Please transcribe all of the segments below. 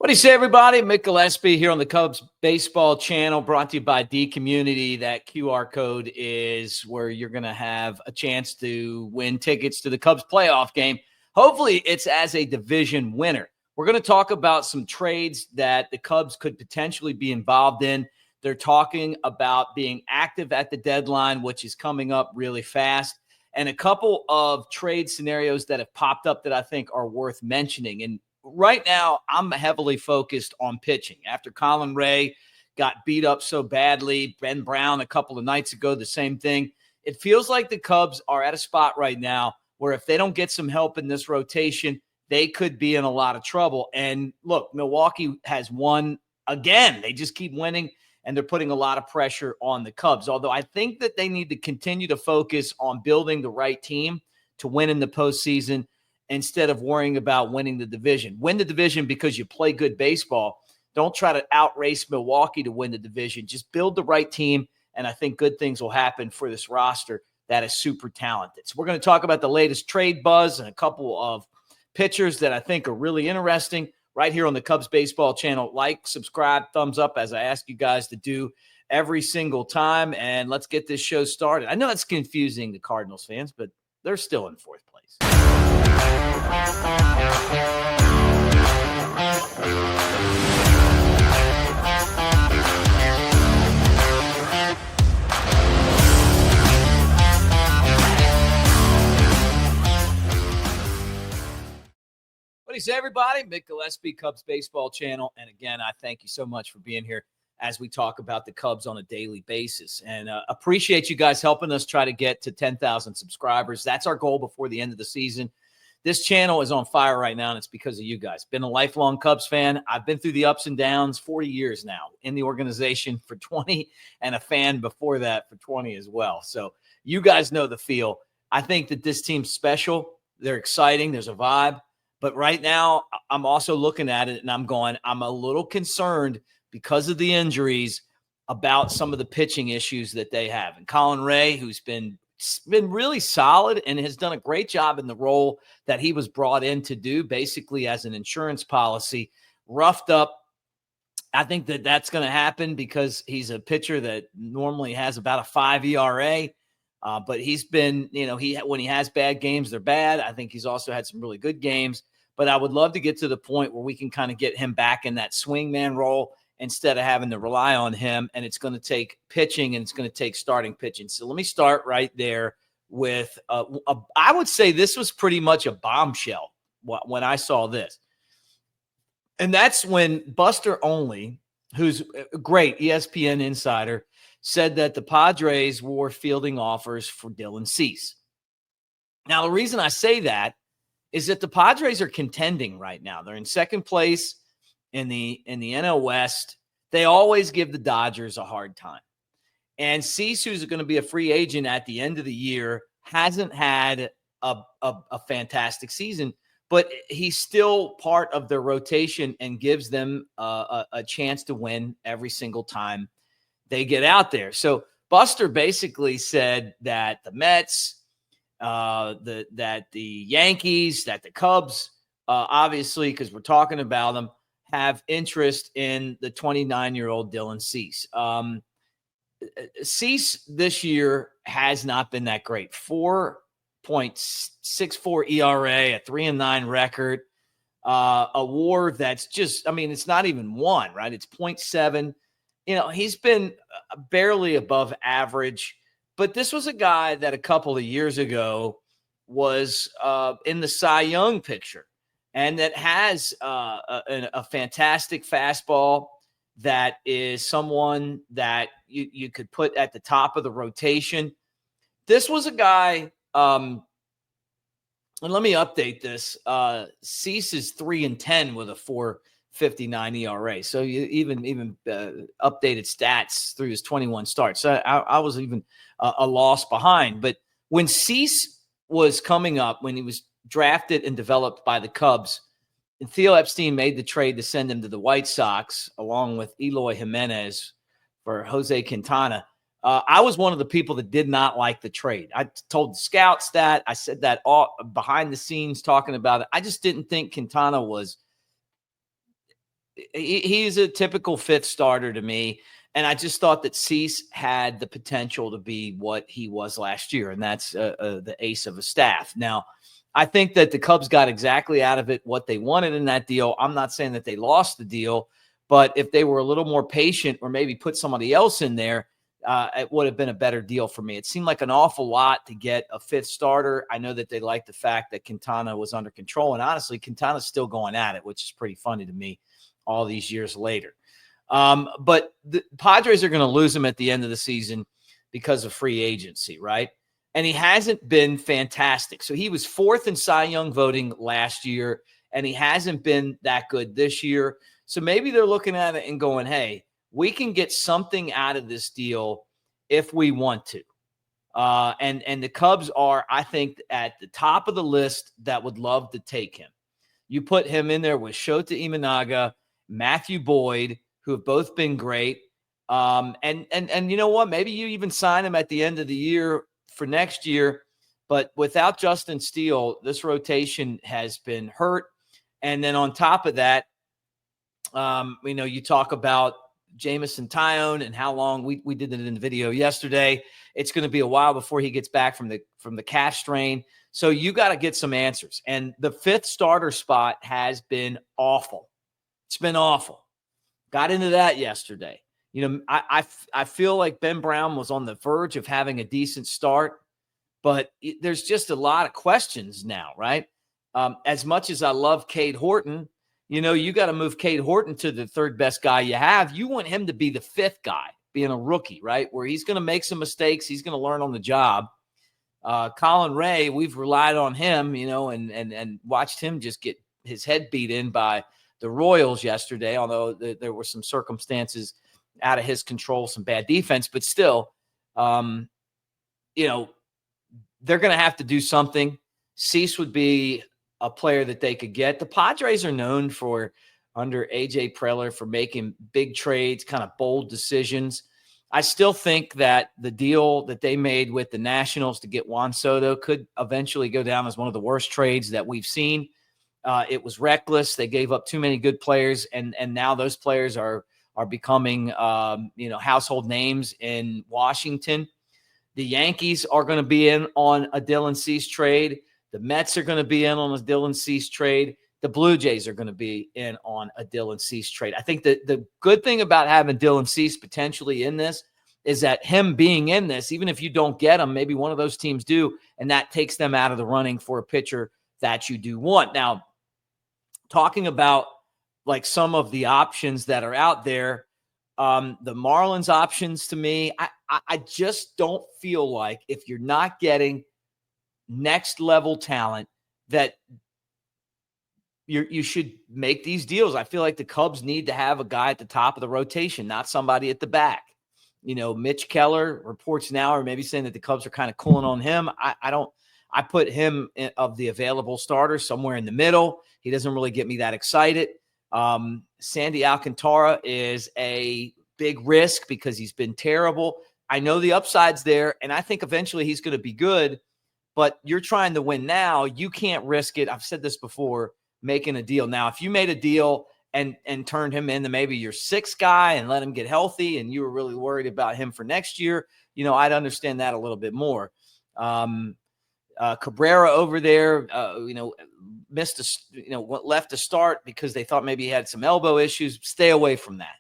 What do you say, everybody? Mick Gillespie here on the Cubs Baseball Channel, brought to you by D Community. That QR code is where you're going to have a chance to win tickets to the Cubs playoff game. Hopefully, it's as a division winner. We're going to talk about some trades that the Cubs could potentially be involved in. They're talking about being active at the deadline, which is coming up really fast, and a couple of trade scenarios that have popped up that I think are worth mentioning. And right now, I'm heavily focused on pitching. After Colin Ray got beat up so badly, Ben Brown a couple of nights ago, the same thing. It feels like the Cubs are at a spot right now where if they don't get some help in this rotation, they could be in a lot of trouble. And look, Milwaukee has won again. They just keep winning, and they're putting a lot of pressure on the Cubs. Although I think that they need to continue to focus on building the right team to win in the postseason, instead of worrying about winning the division. Win the division because you play good baseball. Don't try to outrace Milwaukee to win the division. Just build the right team, and I think good things will happen for this roster that is super talented. So we're going to talk about the latest trade buzz and a couple of pitchers that I think are really interesting right here on the Cubs Baseball Channel. Like, subscribe, thumbs up, as I ask you guys to do every single time, and let's get this show started. I know it's confusing the Cardinals fans, but they're still in fourth place. What do you say, everybody? Mick Gillespie, Cubs Baseball Channel. And again, I thank you so much for being here as we talk about the Cubs on a daily basis. And appreciate you guys helping us try to get to 10,000 subscribers. That's our goal before the end of the season. This channel is on fire right now, and it's because of you guys. Been a lifelong Cubs fan. I've been through the ups and downs 40 years now, in the organization for 20, and a fan before that for 20 as well. So you guys know the feel. I think that this team's special. They're exciting. There's a vibe. But right now, I'm also looking at it, and I'm a little concerned because of the injuries about some of the pitching issues that they have. And Colin Ray, who's been really solid and has done a great job in the role that he was brought in to do, basically as an insurance policy, roughed up. I think that that's going to happen because he's a pitcher that normally has about a 5 ERA. But he's been, when he has bad games, they're bad. I think he's also had some really good games. But I would love to get to the point where we can kind of get him back in that swingman role instead of having to rely on him. And it's going to take pitching, and it's going to take starting pitching. So let me start right there with, I would say this was pretty much a bombshell when I saw this. And that's when Buster Olney, who's a great ESPN insider, said that the Padres were fielding offers for Dylan Cease. Now, the reason I say that is that the Padres are contending right now. They're in second place in the NL West. They always give the Dodgers a hard time. And Cease, who's going to be a free agent at the end of the year, hasn't had a fantastic season, but he's still part of their rotation and gives them a chance to win every single time they get out there. So Buster basically said that the Mets, that the Yankees, that the Cubs, obviously, because we're talking about them, have interest in the 29-year-old Dylan Cease. Cease this year has not been that great. 4.64 ERA, a 3-9 record, a WAR that's just, it's not even one, right? It's 0.7. He's been barely above average, but this was a guy that a couple of years ago was in the Cy Young picture, and that has a fantastic fastball that is someone that you could put at the top of the rotation. This was a guy, and let me update this. Cease is 3-10 with a 4.59 ERA. So you even updated stats through his 21 starts. So I was even a loss behind. But when Cease was coming up, when he was drafted and developed by the Cubs, and Theo Epstein made the trade to send him to the White Sox along with Eloy Jimenez for Jose Quintana, I was one of the people that did not like the trade. I told the scouts that. I said that all behind the scenes talking about it. I just didn't think Quintana was he's a typical fifth starter to me. And I just thought that Cease had the potential to be what he was last year, and that's the ace of a staff. Now, I think that the Cubs got exactly out of it what they wanted in that deal. I'm not saying that they lost the deal, but if they were a little more patient or maybe put somebody else in there, it would have been a better deal for me. It seemed like an awful lot to get a fifth starter. I know that they like the fact that Quintana was under control, and honestly, Quintana's still going at it, which is pretty funny to me all these years later. But the Padres are going to lose him at the end of the season because of free agency, right? And he hasn't been fantastic. So he was fourth in Cy Young voting last year, and he hasn't been that good this year. So maybe they're looking at it and going, hey, we can get something out of this deal if we want to. And the Cubs are, I think, at the top of the list that would love to take him. You put him in there with Shota Imanaga, Matthew Boyd, who have both been great. And you know what? Maybe you even sign him at the end of the year for next year. But without Justin Steele, this rotation has been hurt. And then on top of that, you talk about Jamison Tyone and how long we did it in the video yesterday. It's going to be a while before he gets back from the calf strain. So you got to get some answers. And the fifth starter spot has been awful. It's been awful. Got into that yesterday. I feel like Ben Brown was on the verge of having a decent start, but there's just a lot of questions now, right? As much as I love Cade Horton, you got to move Cade Horton to the third best guy you have. You want him to be the fifth guy, being a rookie, right? Where he's going to make some mistakes. He's going to learn on the job. Colin Ray, we've relied on him, and watched him just get his head beat in by the Royals yesterday, although there were some circumstances out of his control, some bad defense, but still, they're going to have to do something. Cease would be a player that they could get. The Padres are known for, under A.J. Preller, for making big trades, kind of bold decisions. I still think that the deal that they made with the Nationals to get Juan Soto could eventually go down as one of the worst trades that we've seen. It was reckless. They gave up too many good players, and now those players are becoming household names in Washington. The Yankees are going to be in on a Dylan Cease trade. The Mets are going to be in on a Dylan Cease trade. The Blue Jays are going to be in on a Dylan Cease trade. I think that the good thing about having Dylan Cease potentially in this is that him being in this, even if you don't get him, maybe one of those teams do, and that takes them out of the running for a pitcher that you do want. Now, talking about like some of the options that are out there, the Marlins options to me, I just don't feel like if you're not getting next level talent that you should make these deals. I feel like the Cubs need to have a guy at the top of the rotation, not somebody at the back. Mitch Keller, reports now are maybe saying that the Cubs are kind of cooling on him. I put him of the available starters somewhere in the middle. He doesn't really get me that excited. Sandy Alcantara is a big risk because he's been terrible. I know the upside's there, and I think eventually he's going to be good, but you're trying to win now. You can't risk it. I've said this before, making a deal. Now, if you made a deal and turned him into maybe your sixth guy and let him get healthy and you were really worried about him for next year, I'd understand that a little bit more. Cabrera over there, left to start because they thought maybe he had some elbow issues. Stay away from that.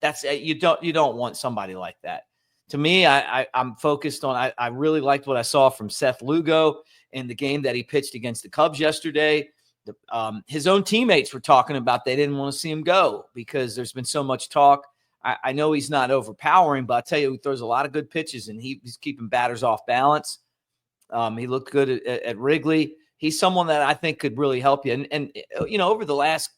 That's you don't want somebody like that. To me, I'm focused on. I really liked what I saw from Seth Lugo in the game that he pitched against the Cubs yesterday. His own teammates were talking about they didn't want to see him go because there's been so much talk. I know he's not overpowering, but I tell you, he throws a lot of good pitches and he's keeping batters off balance. He looked good at Wrigley. He's someone that I think could really help you. And over the last,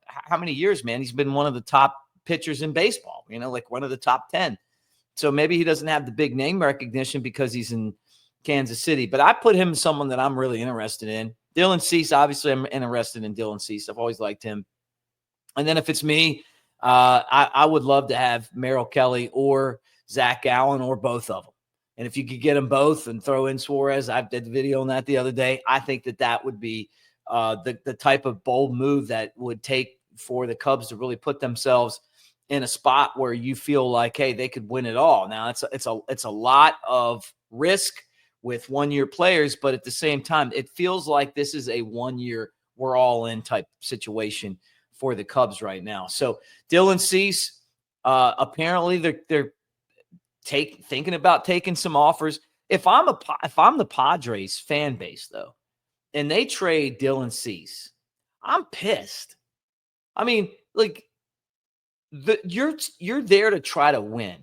how many years, man, he's been one of the top pitchers in baseball, like one of the top 10. So maybe he doesn't have the big name recognition because he's in Kansas City, but I put him as someone that I'm really interested in. Dylan Cease, obviously I'm interested in Dylan Cease. I've always liked him. And then if it's me, I would love to have Merrill Kelly or Zach Allen or both of them. And if you could get them both and throw in Suarez, I did the video on that the other day. I think that would be the type of bold move that would take for the Cubs to really put themselves in a spot where you feel like, hey, they could win it all. Now it's a lot of risk with 1-year players, but at the same time, it feels like this is a 1-year we're all in type situation for the Cubs right now. So Dylan Cease, apparently they're thinking about taking some offers. If I'm the Padres fan base though, and they trade Dylan Cease, I'm pissed. I mean, like you're there to try to win.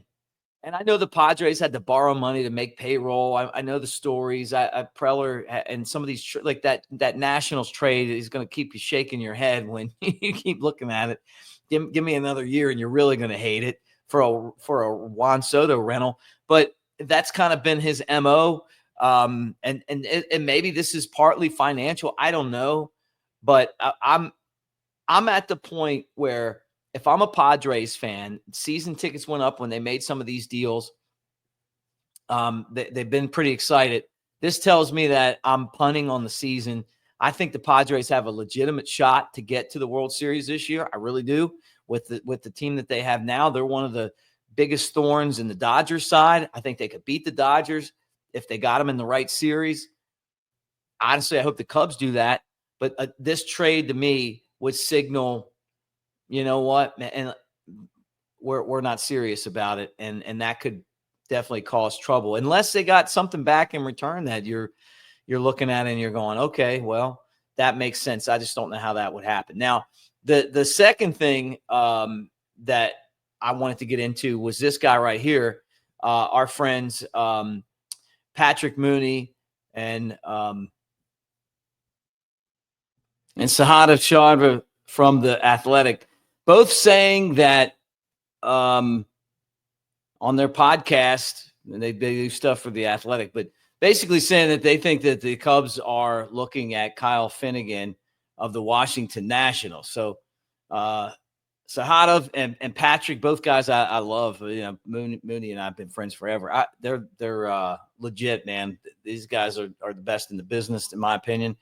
And I know the Padres had to borrow money to make payroll. I know the stories. Preller and some of these like that Nationals trade is going to keep you shaking your head when you keep looking at it. Give me another year, and you're really going to hate it for a Juan Soto rental. But that's kind of been his MO. And maybe this is partly financial. I don't know, but I'm at the point where, if I'm a Padres fan, season tickets went up when they made some of these deals. They've been pretty excited. This tells me that I'm punting on the season. I think the Padres have a legitimate shot to get to the World Series this year. I really do. With the team that they have now, they're one of the biggest thorns in the Dodgers side. I think they could beat the Dodgers if they got them in the right series. Honestly, I hope the Cubs do that. But this trade to me would signal, you know what, and we're not serious about it, and that could definitely cause trouble unless they got something back in return that you're looking at and you're going, okay, well, that makes sense. I just don't know how that would happen. Now, the second thing that I wanted to get into was this guy right here, our friends Patrick Mooney and Sahadev Sharma from The Athletic, both saying that on their podcast, and they do stuff for The Athletic, but basically saying that they think that the Cubs are looking at Kyle Finnegan of the Washington Nationals. So Sahadev and Patrick, both guys I love. You know, Mooney and I have been friends forever. They're legit, man. These guys are the best in the business, in my opinion.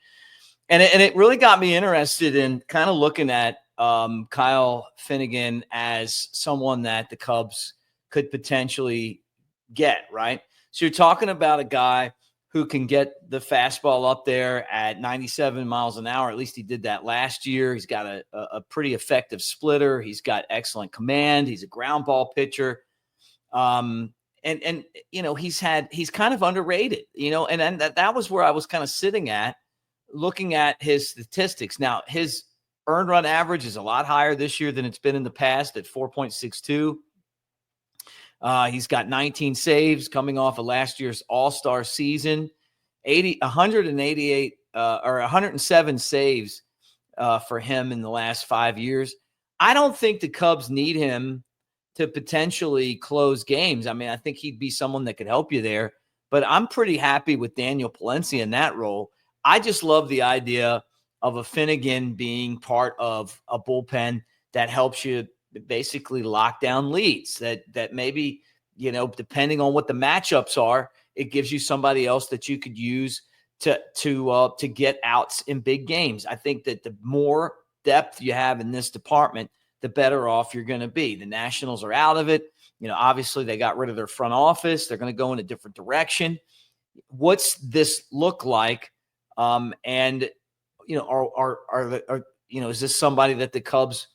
And it really got me interested in kind of looking at Kyle Finnegan as someone that the Cubs could potentially get, right? So you're talking about a guy who can get the fastball up there at 97 miles an hour. At least he did that last year. He's got a pretty effective splitter. He's got excellent command. He's a ground ball pitcher. And you know, he's kind of underrated, you know, and that was where I was kind of sitting at, looking at his statistics. Now, his earned run average is a lot higher this year than it's been in the past at 4.62. He's got 19 saves coming off of last year's All-Star season, 188 or 107 saves for him in the last 5 years. I don't think the Cubs need him to potentially close games. I mean, I think he'd be someone that could help you there, but I'm pretty happy with Daniel Palencia in that role. I just love the idea of a Finnegan being part of a bullpen that helps you basically lock down leads, that maybe, you know, depending on what the matchups are, it gives you somebody else that you could use to get outs in big games. I think that the more depth you have in this department, the better off you're going to be. The Nationals are out of it. You know, obviously they got rid of their front office. They're going to go in a different direction. What's this look like? And you know, are you know, is this somebody that the Cubs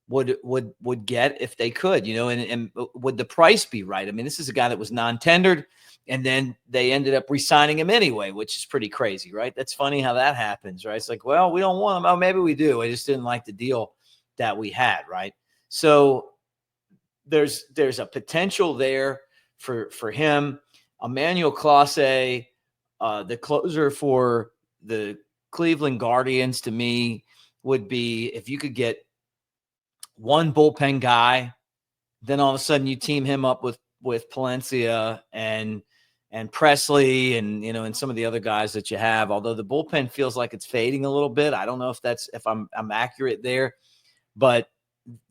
would get if they could, you know, and would the price be right? I mean, this is a guy that was non-tendered, and then they ended up re-signing him anyway, which is pretty crazy, right? That's funny how that happens, right? It's like, well, we don't want him. Oh, maybe we do. I just didn't like the deal that we had, right? So there's a potential there for him. Emmanuel Clase, the closer for the Cleveland Guardians, to me would be, if you could get one bullpen guy, then all of a sudden you team him up with Palencia and Presley and, you know, and some of the other guys that you have. Although the bullpen feels like it's fading a little bit. I don't know if I'm accurate there, but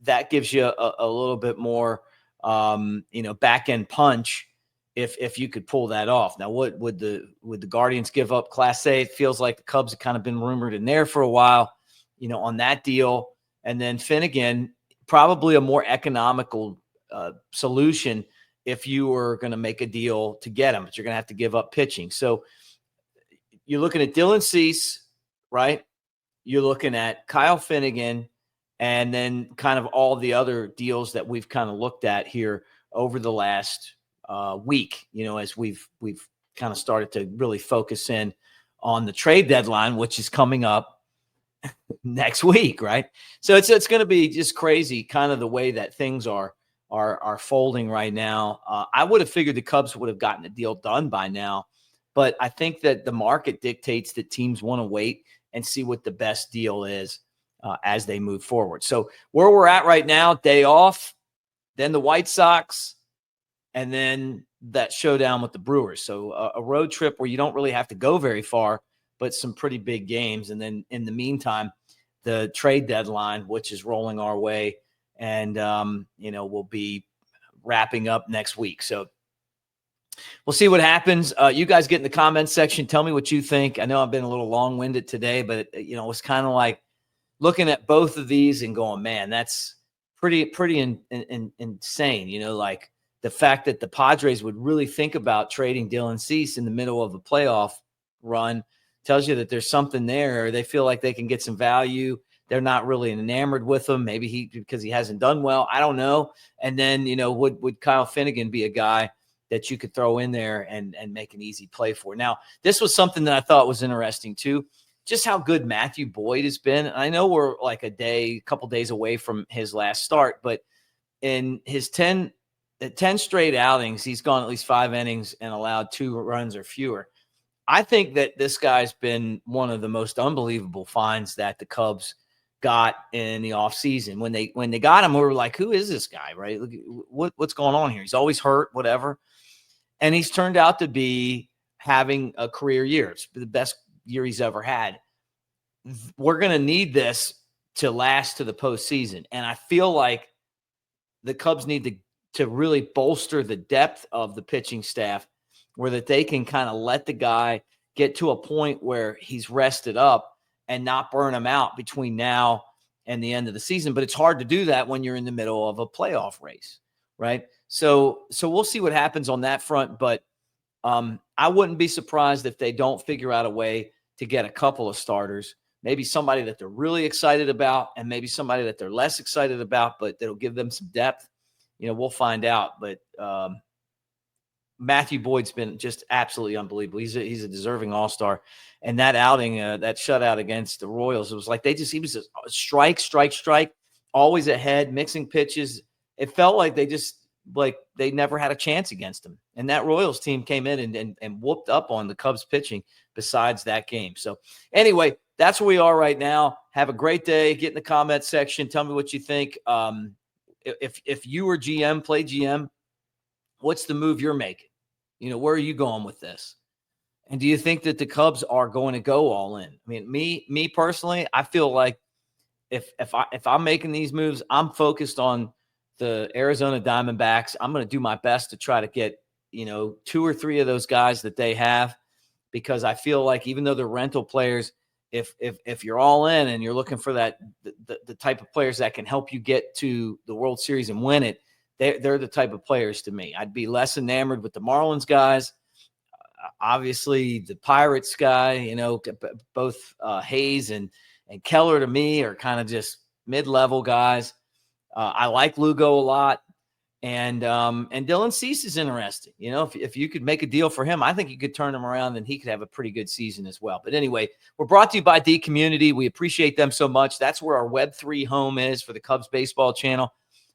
that gives you a little bit more, you know, back end punch if you could pull that off. Now, what would the Guardians give up Class A? It feels like the Cubs have kind of been rumored in there for a while, you know, on that deal. And then Finnegan, probably a more economical solution if you were going to make a deal to get him, but you're going to have to give up pitching. So you're looking at Dylan Cease, right? You're looking at Kyle Finnegan, and then kind of all the other deals that we've kind of looked at here over the last week, as we've kind of started to really focus in on the trade deadline, which is coming up next week, right? So it's going to be just crazy, kind of the way that things are folding right now. I would have figured the Cubs would have gotten the deal done by now, but I think that the market dictates that teams want to wait and see what the best deal is as they move forward. So where we're at right now, day off, then the White Sox, and then that showdown with the Brewers. So a road trip where you don't really have to go very far, but some pretty big games. And then in the meantime, the trade deadline, which is rolling our way, and, we'll be wrapping up next week. So we'll see what happens. You guys get in the comments section. Tell me what you think. I know I've been a little long-winded today, but, it's kind of like looking at both of these and going, man, that's pretty insane. Like the fact that the Padres would really think about trading Dylan Cease in the middle of a playoff run tells you that there's something there. They feel like they can get some value. They're not really enamored with him. Maybe because he hasn't done well. I don't know. And then, would Kyle Finnegan be a guy that you could throw in there and make an easy play for? Now, this was something that I thought was interesting too, just how good Matthew Boyd has been. And I know we're like a couple days away from his last start, but in his 10 straight outings, he's gone at least 5 innings and allowed 2 runs or fewer. I think that this guy's been one of the most unbelievable finds that the Cubs got in the offseason. When they got him, we were like, who is this guy, right? Look, what's going on here? He's always hurt, whatever. And he's turned out to be having a career year. It's the best year he's ever had. We're going to need this to last to the postseason. And I feel like the Cubs need to really bolster the depth of the pitching staff where that they can kind of let the guy get to a point where he's rested up and not burn him out between now and the end of the season. But it's hard to do that when you're in the middle of a playoff race, right? So we'll see what happens on that front. But I wouldn't be surprised if they don't figure out a way to get a couple of starters, maybe somebody that they're really excited about and maybe somebody that they're less excited about, but that'll give them some depth. We'll find out. But Matthew Boyd's been just absolutely unbelievable. He's a deserving all-star. And that outing, that shutout against the Royals, it was like he was a strike, always ahead, mixing pitches. It felt like they never had a chance against him. And that Royals team came in and whooped up on the Cubs pitching besides that game. So anyway, that's where we are right now. Have a great day. Get in the comment section. Tell me what you think. If you were GM, play GM, what's the move you're making? Where are you going with this? And do you think that the Cubs are going to go all in? I mean, me personally, I feel like if I'm making these moves, I'm focused on the Arizona Diamondbacks. I'm going to do my best to try to get, 2 or 3 of those guys that they have, because I feel like even though they're rental players, if you're all in and you're looking for that, the type of players that can help you get to the World Series and win it, they're the type of players to me. I'd be less enamored with the Marlins guys. Obviously, the Pirates guy, both Hayes and Keller to me are kind of just mid-level guys. I like Lugo a lot. And Dylan Cease is interesting. If you could make a deal for him, I think you could turn him around and he could have a pretty good season as well. But anyway, we're brought to you by D Community. We appreciate them so much. That's where our Web3 home is for the Cubs baseball channel.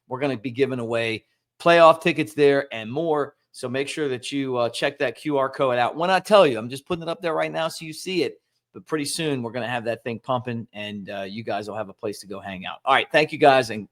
We're going to be giving away playoff tickets there and more. So make sure that you check that QR code out. When I tell you, I'm just putting it up there right now so you see it. But pretty soon we're going to have that thing pumping, and you guys will have a place to go hang out. All right. Thank you guys, and